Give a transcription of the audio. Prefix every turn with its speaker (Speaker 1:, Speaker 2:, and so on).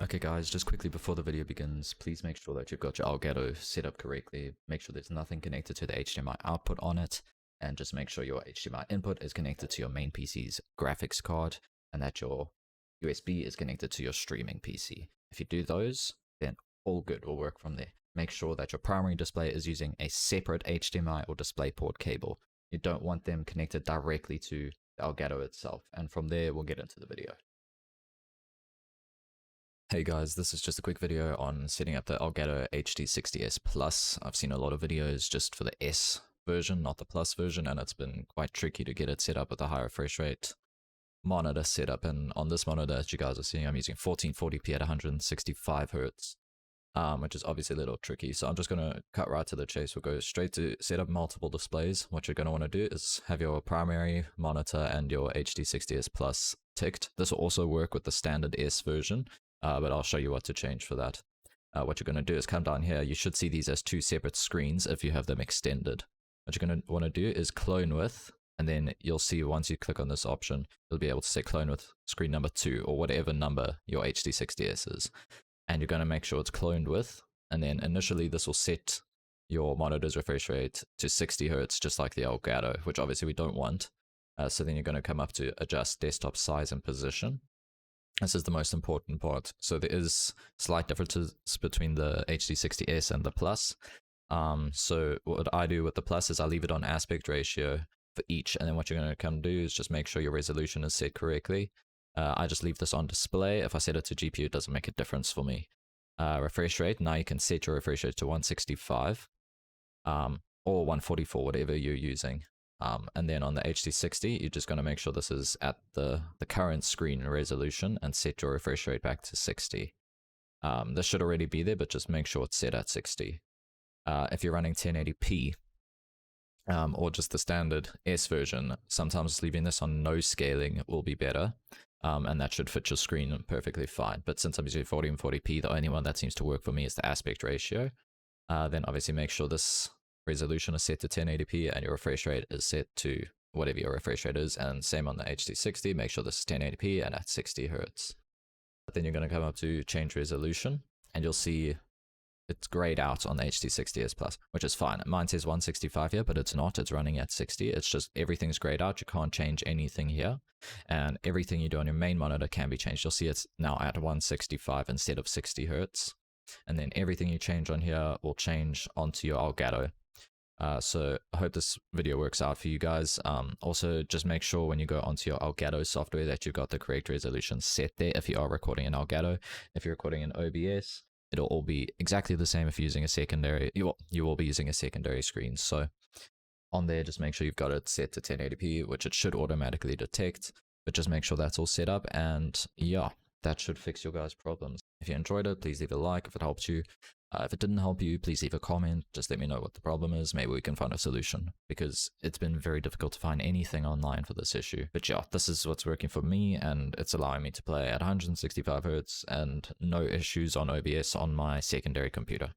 Speaker 1: Okay guys, just quickly before the video begins, please make sure that you've got your Elgato set up correctly. Make sure there's nothing connected to the HDMI output on it, and just make sure your HDMI input is connected to your main PC's graphics card, and that your USB is connected to your streaming PC. If you do those, then all good will work from there. Make sure that your primary display is using a separate HDMI or DisplayPort cable. You don't want them connected directly to the Elgato itself, and from there we'll get into the video. Hey guys, this is just a quick video on setting up the Elgato HD60S Plus. I've seen a lot of videos just for the S version, not the Plus version, and it's been quite tricky to get it set up with a high refresh rate monitor setup. And on this monitor, as you guys are seeing, I'm using 1440p at 165 Hz, which is obviously a little tricky. So I'm just going to cut right to the chase. We'll go straight to set up multiple displays. What you're going to want to do is have your primary monitor and your HD60S Plus ticked. This will also work with the standard S version. But I'll show you what to change for that. What you're going to do is come down here. You should see these as two separate screens if you have them extended. What you're going to want to do is clone with, and then you'll see once you click on this option, you'll be able to say clone with screen number 2 or whatever number your HD60S is. And you're going to make sure it's cloned with, and then initially this will set your monitor's refresh rate to 60 Hz, just like the Elgato, which obviously we don't want. So then you're going to come up to adjust desktop size and position. This is the most important part. So there is slight differences between the HD60S and the Plus. So what I do with the Plus is I leave it on aspect ratio for each, and then what you're going to come do is just make sure your resolution is set correctly. I just leave this on display. If I set it to GPU, it doesn't make a difference for me. Refresh rate, now you can set your refresh rate to 165 or 144, whatever you're using. And then on the HD60, you're just going to make sure this is at the current screen resolution and set your refresh rate back to 60. This should already be there, but just make sure it's set at 60. If you're running 1080p or just the standard S version, sometimes leaving this on no scaling will be better, and that should fit your screen perfectly fine. But since I'm using 1440p, the only one that seems to work for me is the aspect ratio. Then obviously make sure this resolution is set to 1080p and your refresh rate is set to whatever your refresh rate is, and same on the HD60, make sure this is 1080p and at 60 Hz. But then you're going to come up to change resolution, and you'll see it's grayed out on the HD60S Plus, which is fine. Mine says 165 here, but it's not. It's running at 60. It's just everything's grayed out. You can't change anything here, and everything you do on your main monitor can be changed. You'll see it's now at 165 instead of 60 Hz, and then everything you change on here will change onto your Elgato. So I hope this video works out for you guys. Also, just make sure when you go onto your Elgato software that you've got the correct resolution set there if you are recording in Elgato. If you're recording in OBS, it'll all be exactly the same if you're using a secondary, you will be using a secondary screen. So on there, just make sure you've got it set to 1080p, which it should automatically detect, but just make sure that's all set up, and yeah, that should fix your guys' problems. If you enjoyed it, please leave a like if it helped you. If it didn't help you, please leave a comment. Just let me know what the problem is. Maybe we can find a solution, because it's been very difficult to find anything online for this issue. But yeah, this is what's working for me, and it's allowing me to play at 165 Hz and no issues on OBS on my secondary computer.